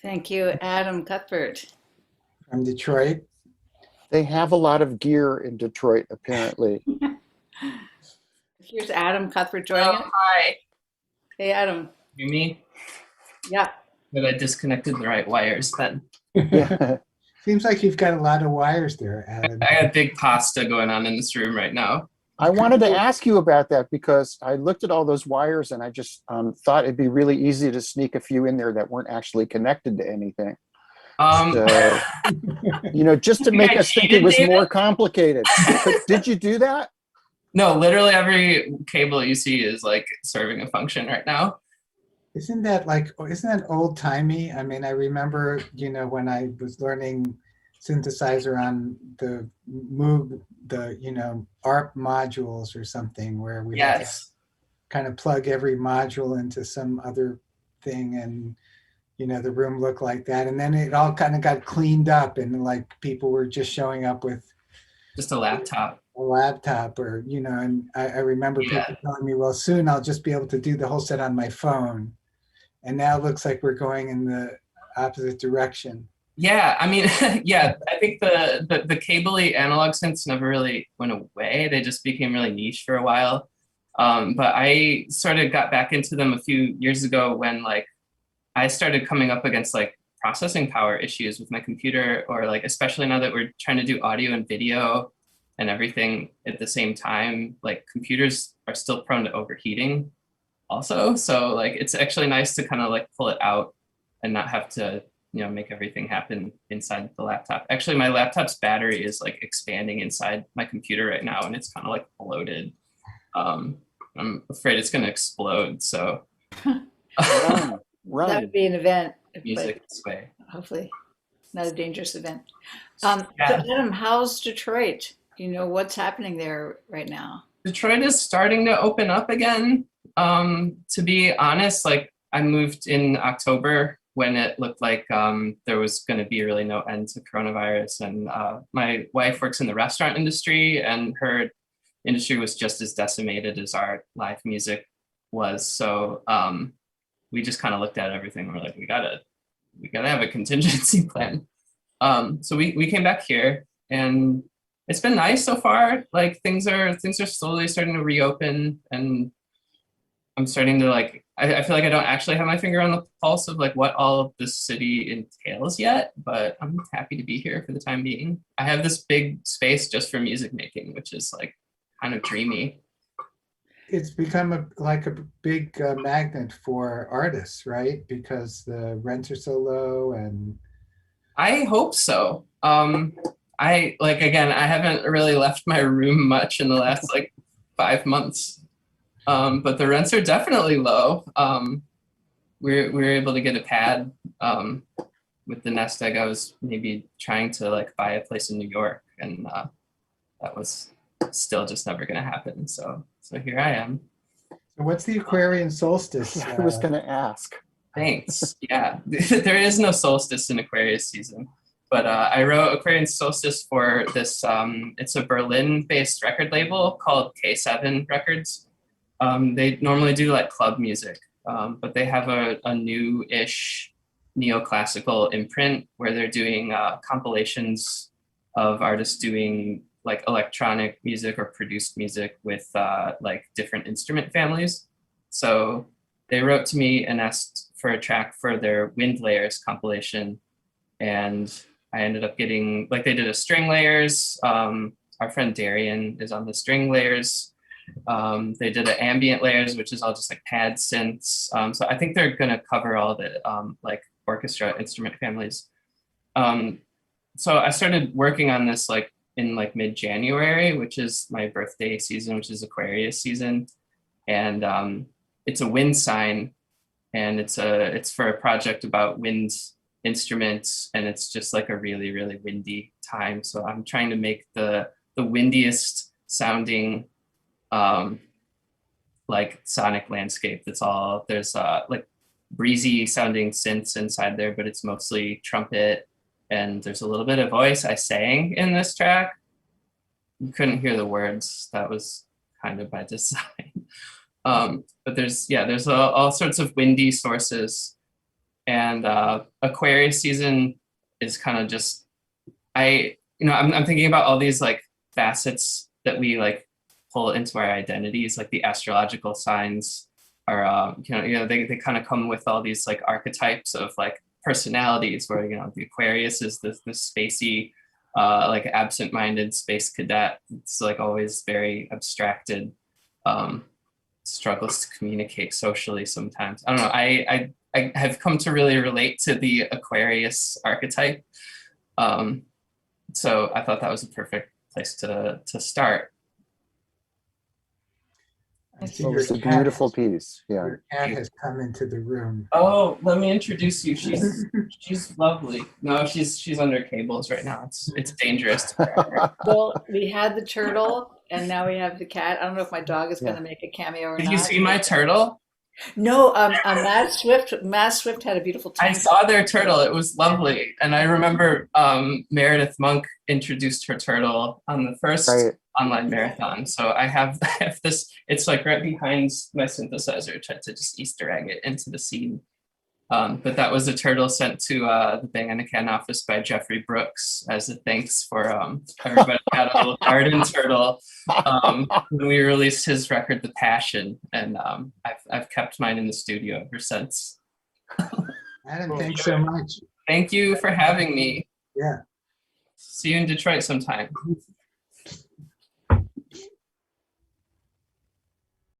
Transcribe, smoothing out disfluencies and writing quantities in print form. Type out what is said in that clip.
Thank you, Adam Cuthbert. From Detroit. They have a lot of gear in Detroit, apparently. Here's Adam Cuthbert Oh, joining us. hi. Hey, Adam. You me? Yeah. But I disconnected the right wires then. Yeah. Seems like you've got a lot of wires there, Adam. I got big pasta going on in this room right now. I wanted to ask you about that because I looked at all those wires and I just thought it'd be really easy to sneak a few in there that weren't actually connected to anything. So, just to make us think it was more complicated. Did you do that? No, literally every cable you see is like serving a function right now. Isn't that old timey? I mean, I remember, when I was learning synthesizer on the ARP modules or something where we had to kind of plug every module into some other thing and, the room looked like that. And then it all kind of got cleaned up and like people were just showing up with just a laptop or, and I remember people telling me, well, soon I'll just be able to do the whole set on my phone. And now it looks like we're going in the opposite direction. Yeah, I mean, yeah, I think the cable-y analog synths never really went away. They just became really niche for a while. But I sort of got back into them a few years ago when like I started coming up against like processing power issues with my computer, or like especially now that we're trying to do audio and video and everything at the same time, like computers are still prone to overheating also. So like it's actually nice to kind of like pull it out and not have to make everything happen inside the laptop. Actually, my laptop's battery is like expanding inside my computer right now and it's kind of like bloated. I'm afraid it's going to explode. So Run. That would be an event. Music this way. Hopefully not a dangerous event. So Adam, how's Detroit? What's happening there right now? Detroit is starting to open up again. To be honest, like I moved in October when it looked like there was going to be really no end to coronavirus. And my wife works in the restaurant industry and her industry was just as decimated as our live music was. So we just kind of looked at everything. We're like, we gotta have a contingency plan. So we came back here and it's been nice so far. Like things are slowly starting to reopen and I'm starting to like, I feel like I don't actually have my finger on the pulse of like what all of this city entails yet, but I'm happy to be here for the time being. I have this big space just for music making, which is like kind of dreamy. It's become a big magnet for artists, right? Because the rents are so low and. I hope so. I haven't really left my room much in the last like 5 months. But the rents are definitely low. We were able to get a pad with the nest egg. I was maybe trying to like buy a place in New York, and that was still just never going to happen. So here I am. So what's the Aquarian Solstice? I was going to ask. Thanks. Yeah, there is no solstice in Aquarius season. But I wrote Aquarian Solstice for this. It's a Berlin-based record label called K7 Records. They normally do like club music, but they have a new-ish neoclassical imprint where they're doing compilations of artists doing like electronic music or produced music with like different instrument families. So they wrote to me and asked for a track for their Wind Layers compilation. And I ended up getting, like they did a string layers. Our friend Darian is on the string layers. They did an ambient layers, which is all just like pad synths. So I think they're gonna cover all the like orchestra instrument families. So I started working on this like in like mid-January, which is my birthday season, which is Aquarius season. And it's a wind sign, and it's for a project about wind instruments, and it's just like a really, really windy time. So I'm trying to make the windiest sounding like sonic landscape. There's like breezy sounding synths inside there, but it's mostly trumpet, and there's a little bit of voice. I sang in this track. You couldn't hear the words. That was kind of by design. But there's all sorts of windy sources And Aquarius season is kind of just, I'm thinking about all these like facets that we like pull into our identities, like the astrological signs are, they kind of come with all these like archetypes of like personalities where, the Aquarius is the spacey, like absent-minded space cadet. It's like always very abstracted, struggles to communicate socially sometimes. I don't know. I have come to really relate to the Aquarius archetype. So I thought that was a perfect place to start. It's a beautiful piece. Yeah. Your cat has come into the room. Oh, let me introduce you. She's lovely. No, she's under cables right now. It's dangerous. Well, we had the turtle and now we have the cat. I don't know if my dog is going to make a cameo or Did not. you see my turtle? No, Matt Swift had a beautiful I tank. saw their turtle. It was lovely. And I remember Meredith Monk introduced her turtle on the first online marathon. So I have this, it's like right behind my synthesizer, tried to just Easter egg it into the scene. But that was a turtle sent to the Bang on the Can office by Jeffrey Brooks as a thanks for everybody got a little garden turtle when we released his record, The Passion. And I've kept mine in the studio ever since. Adam, thanks so much. Thank you for having me. Yeah. See you in Detroit sometime.